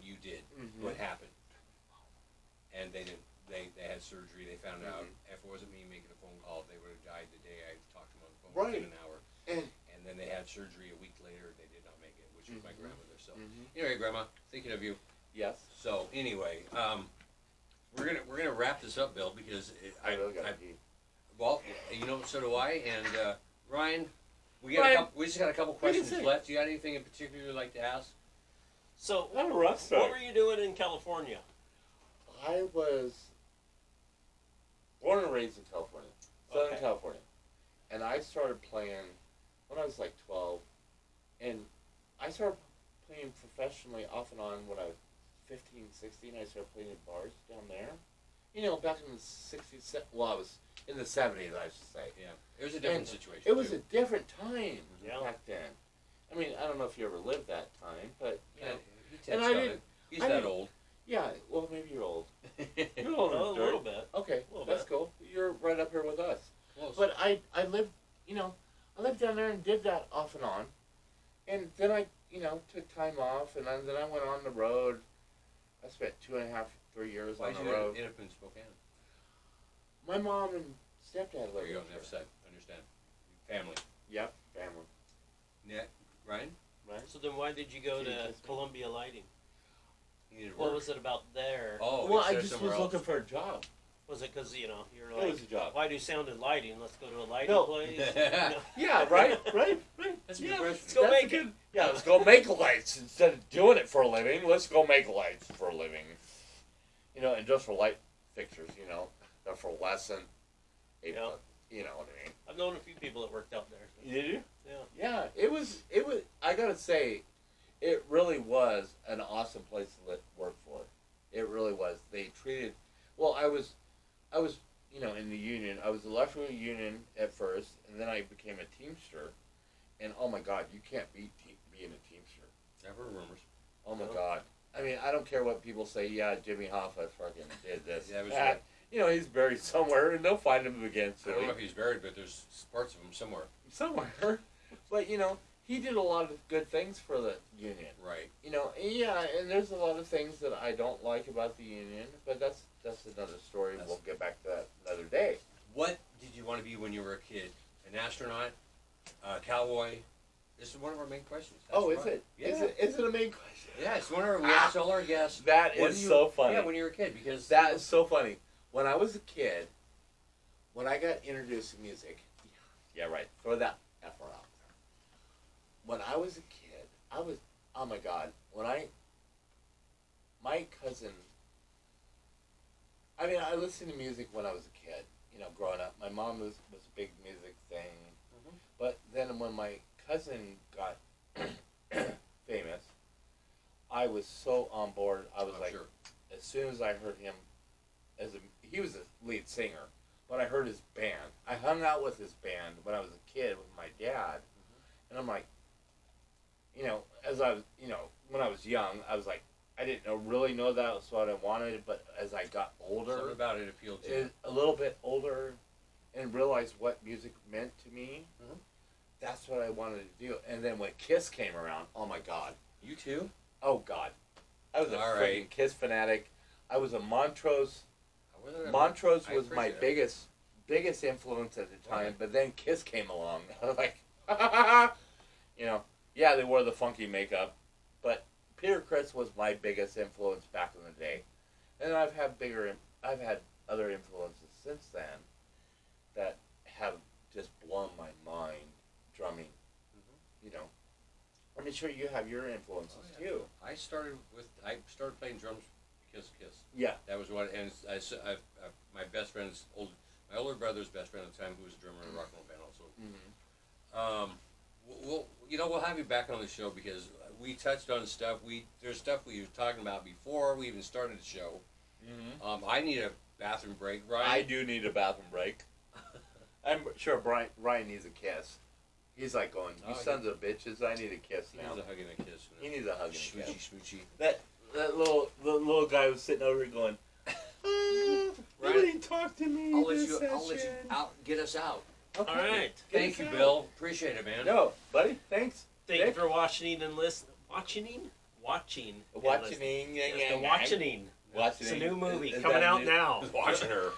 you did, what happened, and they had surgery. They found out if it wasn't me making a phone call, they would have died the day I talked to them on the phone within an hour. And then they had surgery a week later. They did not make it, which was my grandmother. So anyway, Grandma, thinking of you. Yes. So anyway, we're gonna wrap this up, Bill, because well, you know, so do I. And Ryan, we just got a couple questions left. Do you got anything in particular you'd like to ask? So, I'm a rough start. what were you doing in California? I was born and raised in California, Southern California. And I started playing when I was like 12. And I started playing professionally off and on when I was 15, 16. I started playing in bars down there. You know, back in the 60s, well, I was in the 70s, I should say. Yeah, it was a different situation. It was a different time back then. I mean, I don't know if you ever lived that time, but, you know. And I didn't. He's that old. Yeah, well, maybe you're old. You're older, a little bit. Okay, that's cool. You're right up here with us. Close. But I lived, you know, I lived down there and did that off and on. And then I, you know, took time off, and then I went on the road. I spent 2.5, 3 years on the road. Why'd you end up in Spokane? My mom and stepdad There lived you go, there. never said. Understand. Family. Yep, family. Yeah, Ryan? Right? So then why did you go Did you to kiss me? Columbia Lighting? You needed What work. was it about there? Oh, Well, I instead of just was somewhere else. looking for a job. Was it because, you know, you're It like, was a job. why do sound and lighting? Let's go to a lighting No. place. You know? Yeah, right? Right? That's a Yeah, good question. Let's go That's make a it. good- Yeah, let's go make lights. Instead of doing it for a living, let's go make lights for a living. You know, and just for light fixtures, you know. They're for less than Yeah. you know what I mean. I've known a few people that worked out there. Did you? Yeah. Yeah, it was, I gotta say, it really was an awesome place to work for. It really was. They treated, well, I was, you know, in the union. I was electrical union at first, and then I became a Teamster. And oh my God, you can't beat being a Teamster. Never rumors. Oh my No. God. I mean, I don't care what people say. Yeah, Jimmy Hoffa fucking did this. Yeah, it was that. good. You know, he's buried somewhere, and they'll find him again I don't know soon. if he's buried, but there's parts of him somewhere. Somewhere. But, you know, he did a lot of good things for the union. Right. You know, yeah, and there's a lot of things that I don't like about the union, but that's another story. We'll get back to that another day. What did you want to be when you were a kid? An astronaut? A cowboy? This is one of our main questions. That's Oh, is right. it? Yeah. Is it a main question? Yeah, it's one of our, we ask all our guests. That what is do you- so funny. Yeah, when you were a kid, because That is so funny. When I was a kid, when I got introduced to music, yeah, right. Throw that F word out there. When I was a kid, I was, oh my God, my cousin, I mean, I listened to music when I was a kid, you know, growing up. My mom was a big music thing. But then when my cousin got famous, I was so on board. I was like, sure. as soon as I heard him, he was a lead singer, but I heard his band. I hung out with his band when I was a kid with my dad, and I'm like, you know, when I was young, I was like, I didn't really know that was what I wanted, but as I got older, Something about it appealed to you. a little bit older, and realized what music meant to me, that's what I wanted to do. And then when Kiss came around, oh my God. You too? Oh God. I was a All freaking right. Kiss fanatic. I was a Montrose. I Montrose was my appreciate it. biggest influence at the time, Right. but then Kiss came along. I was like, you know, yeah, they wore the funky makeup, but Peter Criss was my biggest influence back in the day. And I've had other influences since then that have just blown my mind. Drumming, you know. I'm sure you have your influences too. I started playing drums because of Kiss. Yeah. That was what, and my best friend's my older brother's best friend at the time, who was a drummer in a rock and roll band also. We'll have you back on the show because we touched on stuff. There's stuff we were talking about before we even started the show. I need a bathroom break, Ryan. I do need a bathroom break. I'm sure Ryan needs a kiss. He's like going, you sons of bitches, I need a kiss He now. needs a hug and a kiss. He needs a hug and a kiss. Smoochy. That little guy was sitting over here going, nobody talk to me. I'll let you out. Get us out. Okay. All right. Thank you, Bill. Appreciate it, man. No, buddy, thanks. Thank you for watching and listening. Watching. Watching. It's the watching. It's a new movie coming out now. Watching her.